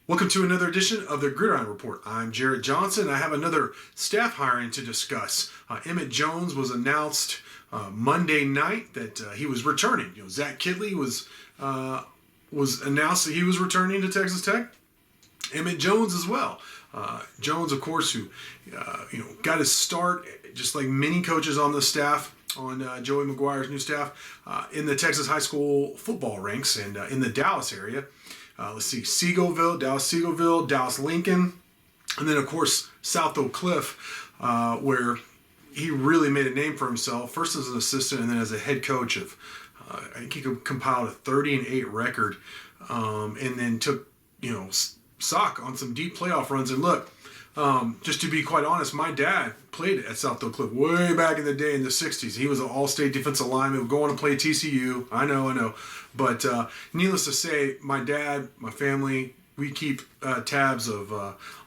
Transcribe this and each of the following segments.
Welcome to another edition of the Gridiron Report. I'm Jarret Johnson. I have another staff hiring to discuss. Emmett Jones was announced Monday night that he was returning. Zach Kidley was announced that he was returning to Texas Tech. Emmett Jones as well. Jones, of course, who got his start just like many coaches on the staff, on Joey McGuire's new staff, in the Texas high school football ranks and in the Dallas area. Let's see, Seagoville, Dallas Lincoln, and then, of course, South Oak Cliff, where he really made a name for himself, first as an assistant and then as a head coach of, I think he compiled a 30-8 record, and then took, stock on some deep playoff runs. And look, just to be quite honest, my dad played at South Oak Cliff way back in the day in the 60s. He was an all-state defensive lineman, going to play TCU. I know. But needless to say, my dad, my family, we keep tabs of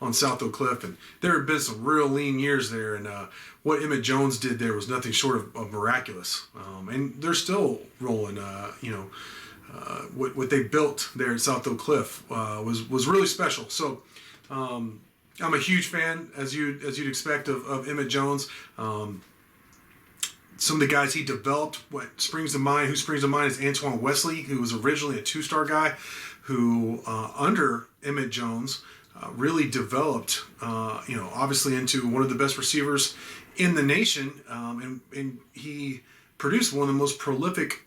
on South Oak Cliff. And there have been some real lean years there. And what Emmett Jones did there was nothing short of miraculous. And they're still rolling, what they built there at South Oak Cliff was really special. So I'm a huge fan, as you'd expect, of Emmett Jones. Some of the guys he developed, who springs to mind is Antoine Wesley, who was originally a two-star guy, who under Emmett Jones really developed, obviously into one of the best receivers in the nation, and he produced one of the most prolific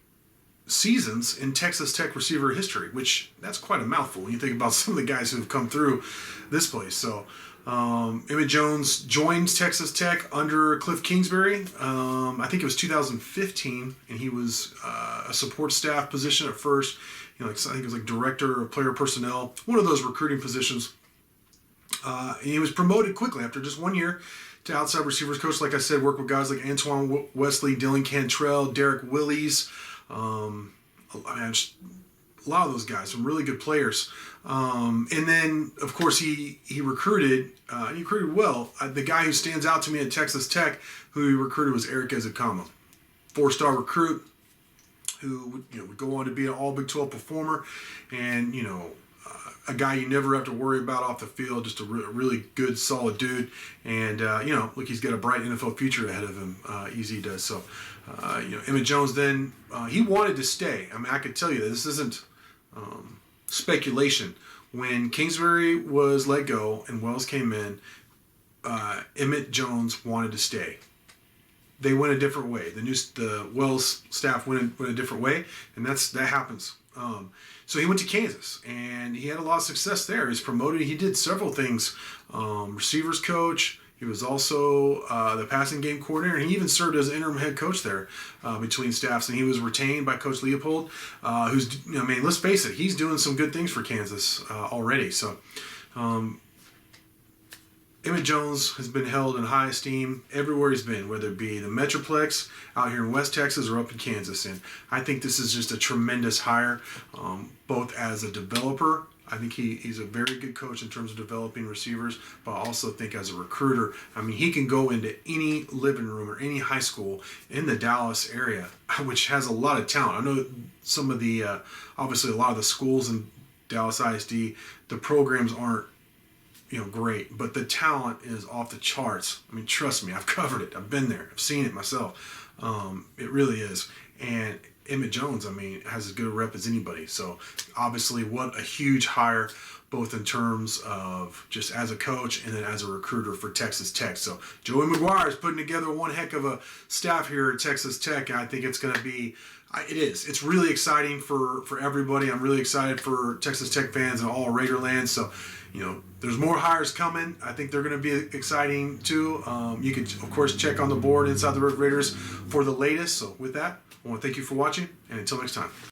seasons in Texas Tech receiver history, which that's quite a mouthful when you think about some of the guys who have come through this place. So Emmett Jones joined Texas Tech under Cliff Kingsbury. I think it was 2015, and he was a support staff position at first. I think it was like director of player personnel, one of those recruiting positions. And he was promoted quickly after just 1 year to outside receivers coach. Like I said, worked with guys like Antoine Wesley, Dylan Cantrell, Derek Willies. Just a lot of those guys, some really good players. And then, of course, he recruited well. The guy who stands out to me at Texas Tech, who he recruited, was Eric Ezekama, 4-star recruit, who would go on to be an all Big 12 performer, and a guy you never have to worry about off the field, just a really good, solid dude. And, look, he's got a bright NFL future ahead of him. Easy does. So, Emmett Jones then, he wanted to stay. I mean, I could tell you this isn't speculation. When Kingsbury was let go and Wells came in, Emmett Jones wanted to stay. They went a different way. The Wells staff went a different way, and that happens. So he went to Kansas, and he had a lot of success there. He was promoted. He did several things. Receivers coach. He was also the passing game coordinator. And he even served as interim head coach there between staffs. And he was retained by Coach Leopold, who's, let's face it, he's doing some good things for Kansas already. So Emmett Jones has been held in high esteem everywhere he's been, whether it be the Metroplex out here in West Texas or up in Kansas. And I think this is just a tremendous hire, both as a developer. I think he's a very good coach in terms of developing receivers, but I also think as a recruiter, he can go into any living room or any high school in the Dallas area, which has a lot of talent. I know some of the, obviously a lot of the schools in Dallas ISD, the programs aren't, great, but the talent is off the charts. Trust me, I've covered it. I've been there. I've seen it myself. It really is. And Emmett Jones, has as good a rep as anybody. So obviously what a huge hire, both in terms of just as a coach and then as a recruiter for Texas Tech. So Joey McGuire is putting together one heck of a staff here at Texas Tech, and I think it's going to be, it's really exciting for everybody. I'm really excited for Texas Tech fans and all Raiderland. So, there's more hires coming. I think they're going to be exciting too. You can, of course, check on the board Inside the Red Raiders for the latest. So with that, I want to thank you for watching, and until next time.